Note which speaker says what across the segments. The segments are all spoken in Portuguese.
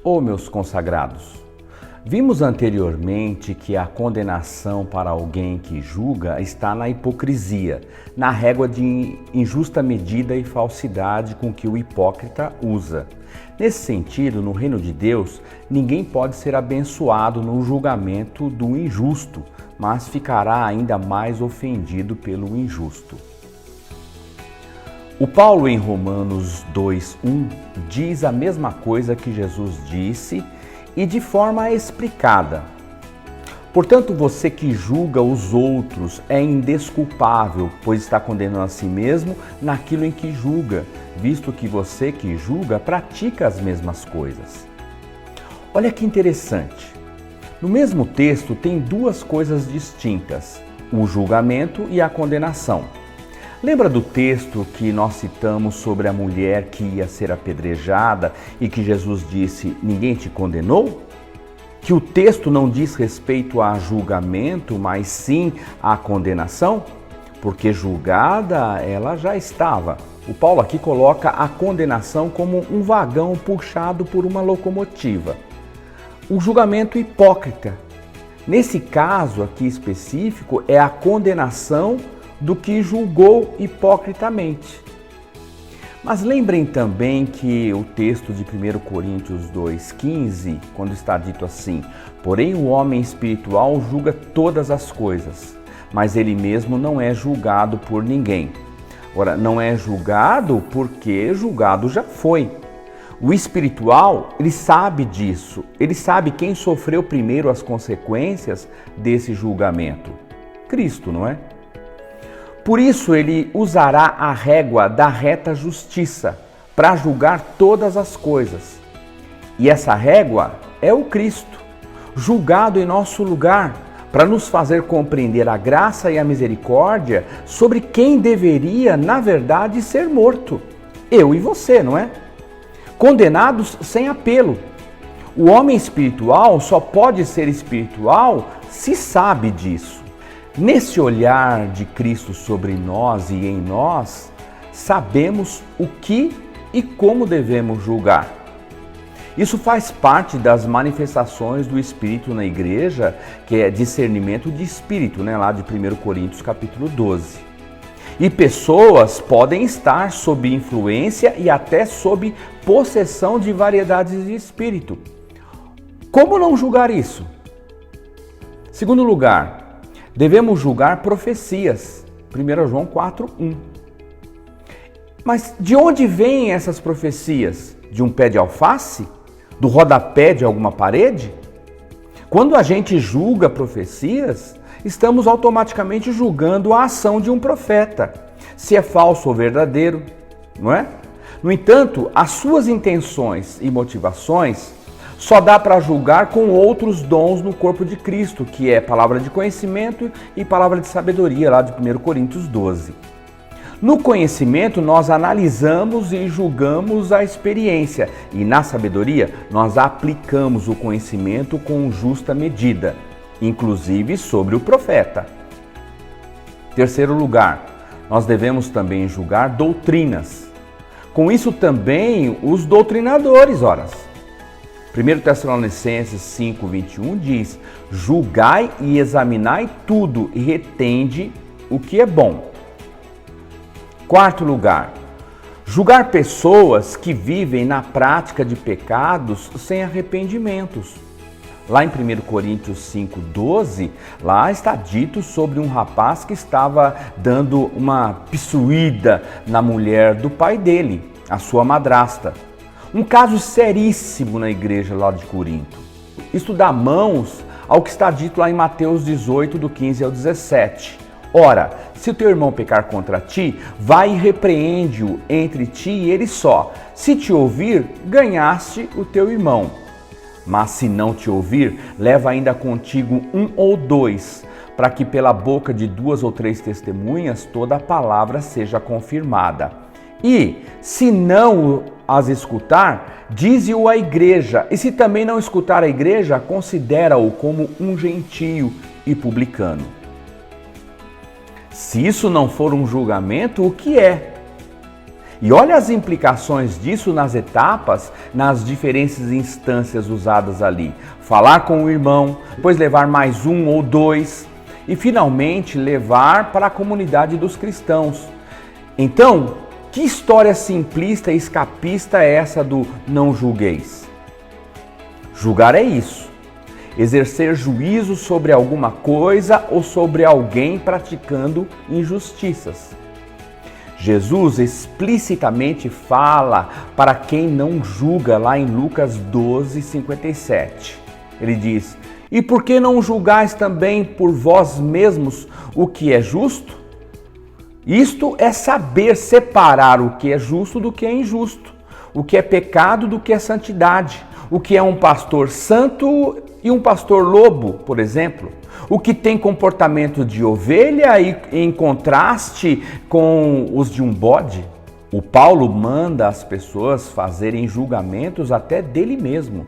Speaker 1: ou meus consagrados. Vimos anteriormente que a condenação para alguém que julga está na hipocrisia, na régua de injusta medida e falsidade com que o hipócrita usa. Nesse sentido, no reino de Deus, ninguém pode ser abençoado no julgamento do injusto, mas ficará ainda mais ofendido pelo injusto. O Paulo em Romanos 2:1 diz a mesma coisa que Jesus disse e de forma explicada. Portanto, você que julga os outros é indesculpável, pois está condenando a si mesmo naquilo em que julga, visto que você que julga pratica as mesmas coisas. Olha que interessante. No mesmo texto tem duas coisas distintas, o julgamento e a condenação. Lembra do texto que nós citamos sobre a mulher que ia ser apedrejada e que Jesus disse, ninguém te condenou? Que o texto não diz respeito a julgamento, mas sim à condenação? Porque julgada ela já estava. O Paulo aqui coloca a condenação como um vagão puxado por uma locomotiva. O julgamento hipócrita. Nesse caso aqui específico, é a condenação do que julgou hipocritamente. Mas lembrem também que o texto de 1 Coríntios 2,15, quando está dito assim, porém o homem espiritual julga todas as coisas, mas ele mesmo não é julgado por ninguém. Ora, não é julgado porque julgado já foi. O espiritual, ele sabe disso, ele sabe quem sofreu primeiro as consequências desse julgamento. Cristo, não é? Por isso ele usará a régua da reta justiça para julgar todas as coisas. E essa régua é o Cristo, julgado em nosso lugar, para nos fazer compreender a graça e a misericórdia sobre quem deveria, na verdade, ser morto. Eu e você, não é? Condenados sem apelo. O homem espiritual só pode ser espiritual se sabe disso. Nesse olhar de Cristo sobre nós e em nós, sabemos o que e como devemos julgar. Isso faz parte das manifestações do Espírito na igreja, que é discernimento de espírito, lá de 1 Coríntios capítulo 12. E pessoas podem estar sob influência e até sob possessão de variedades de espírito. Como não julgar isso? Segundo lugar, devemos julgar profecias. 1 João 4:1. Mas de onde vêm essas profecias? De um pé de alface? Do rodapé de alguma parede? Quando a gente julga profecias, estamos automaticamente julgando a ação de um profeta, se é falso ou verdadeiro, não é? No entanto, as suas intenções e motivações só dá para julgar com outros dons no corpo de Cristo, que é palavra de conhecimento e palavra de sabedoria, lá de 1 Coríntios 12. No conhecimento, nós analisamos e julgamos a experiência, e na sabedoria, nós aplicamos o conhecimento com justa medida, inclusive sobre o profeta. Terceiro lugar, nós devemos também julgar doutrinas. Com isso também os doutrinadores, ora. 1 Tessalonicenses 5:21 diz, julgai e examinai tudo e retende o que é bom. Quarto lugar, julgar pessoas que vivem na prática de pecados sem arrependimentos. Lá em 1 Coríntios 5:12, lá está dito sobre um rapaz que estava dando uma pissuída na mulher do pai dele, a sua madrasta. Um caso seríssimo na igreja lá de Corinto. Isto dá mãos ao que está dito lá em Mateus 18, do 15 ao 17. Ora, se o teu irmão pecar contra ti, vai e repreende-o entre ti e ele só. Se te ouvir, ganhaste o teu irmão. Mas se não te ouvir, leva ainda contigo 1 ou 2, para que pela boca de 2 ou 3 testemunhas toda a palavra seja confirmada. E, se não as escutar, dize-o à igreja. E se também não escutar a igreja, considera-o como um gentio e publicano. Se isso não for um julgamento, o que é? E olha as implicações disso nas etapas, nas diferentes instâncias usadas ali. Falar com o irmão, depois levar mais um ou dois e finalmente levar para a comunidade dos cristãos. Então, que história simplista e escapista é essa do não julgueis? Julgar é isso. Exercer juízo sobre alguma coisa ou sobre alguém praticando injustiças. Jesus explicitamente fala para quem não julga lá em Lucas 12:57. Ele diz: "E por que não julgais também por vós mesmos o que é justo?" Isto é saber separar o que é justo do que é injusto, o que é pecado do que é santidade, o que é um pastor santo e um pastor lobo, por exemplo, o que tem comportamento de ovelha e em contraste com os de um bode. O Paulo manda as pessoas fazerem julgamentos até dele mesmo.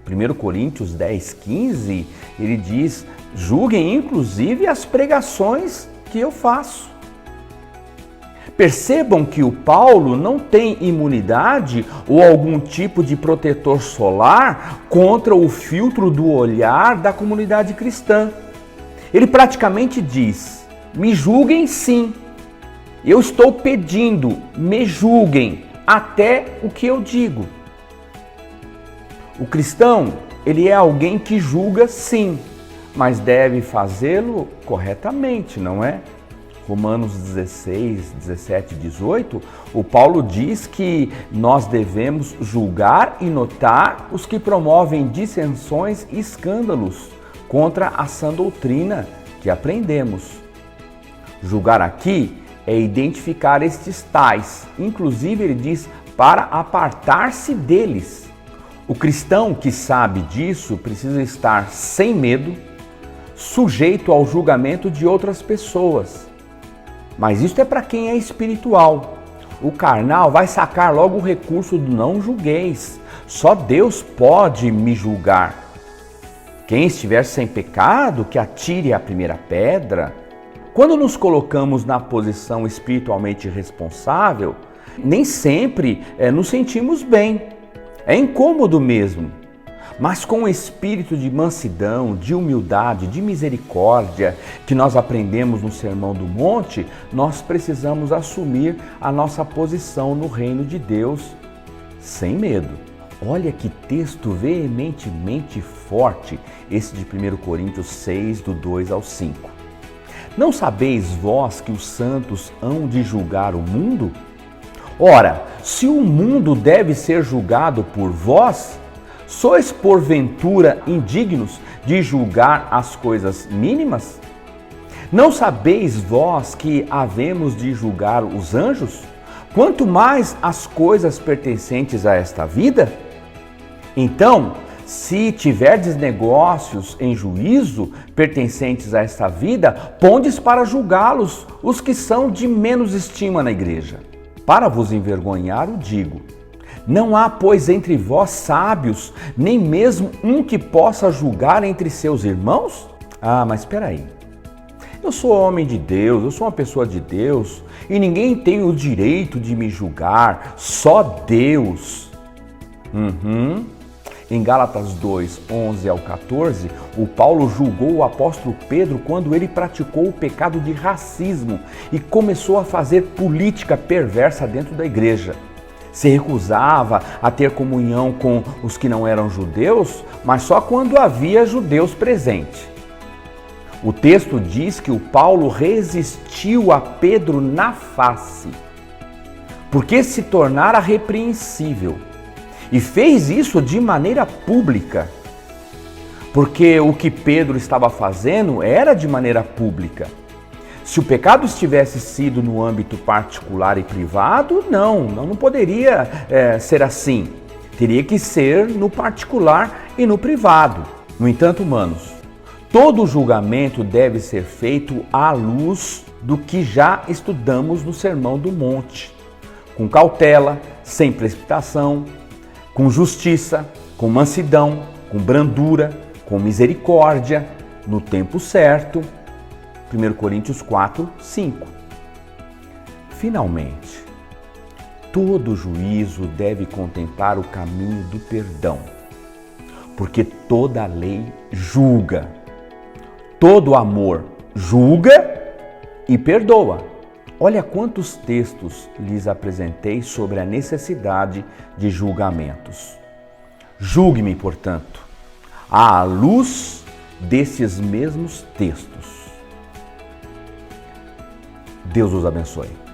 Speaker 1: 1 Coríntios 10:15, ele diz: julguem inclusive as pregações que eu faço. Percebam que o Paulo não tem imunidade ou algum tipo de protetor solar contra o filtro do olhar da comunidade cristã. Ele praticamente diz: me julguem sim, eu estou pedindo, me julguem até o que eu digo. O cristão, ele é alguém que julga sim, mas deve fazê-lo corretamente, não é? Romanos 16, 17 e 18, o Paulo diz que nós devemos julgar e notar os que promovem dissensões e escândalos contra a sã doutrina que aprendemos. Julgar aqui é identificar estes tais, inclusive ele diz para apartar-se deles. O cristão que sabe disso precisa estar sem medo, sujeito ao julgamento de outras pessoas. Mas isso é para quem é espiritual. O carnal vai sacar logo o recurso do não julgueis. Só Deus pode me julgar. Quem estiver sem pecado, que atire a primeira pedra. Quando nos colocamos na posição espiritualmente responsável, nem sempre nos sentimos bem. É incômodo mesmo. Mas com o espírito de mansidão, de humildade, de misericórdia que nós aprendemos no Sermão do Monte, nós precisamos assumir a nossa posição no reino de Deus sem medo. Olha que texto veementemente forte esse de 1 Coríntios 6, do 2 ao 5. Não sabeis vós que os santos hão de julgar o mundo? Ora, se o mundo deve ser julgado por vós, sois porventura indignos de julgar as coisas mínimas? Não sabeis vós que havemos de julgar os anjos? Quanto mais as coisas pertencentes a esta vida? Então, se tiverdes negócios em juízo pertencentes a esta vida, pondes para julgá-los os que são de menos estima na igreja. Para vos envergonhar, o digo. Não há, pois, entre vós sábios, nem mesmo um que possa julgar entre seus irmãos? Ah, mas espera aí. Eu sou homem de Deus, eu sou uma pessoa de Deus, e ninguém tem o direito de me julgar, só Deus. Em Gálatas 2, 11 ao 14, o Paulo julgou o apóstolo Pedro quando ele praticou o pecado de racismo e começou a fazer política perversa dentro da igreja. Se recusava a ter comunhão com os que não eram judeus, mas só quando havia judeus presentes. O texto diz que o Paulo resistiu a Pedro na face, porque se tornara repreensível. E fez isso de maneira pública, porque o que Pedro estava fazendo era de maneira pública. Se o pecado tivesse sido no âmbito particular e privado, não poderia ser assim. Teria que ser no particular e no privado. No entanto, manos, todo julgamento deve ser feito à luz do que já estudamos no Sermão do Monte, com cautela, sem precipitação, com justiça, com mansidão, com brandura, com misericórdia, no tempo certo. 1 Coríntios 4, 5. Finalmente, todo juízo deve contemplar o caminho do perdão, porque toda lei julga, todo amor julga e perdoa. Olha quantos textos lhes apresentei sobre a necessidade de julgamentos. Julgue-me, portanto, à luz desses mesmos textos. Deus os abençoe.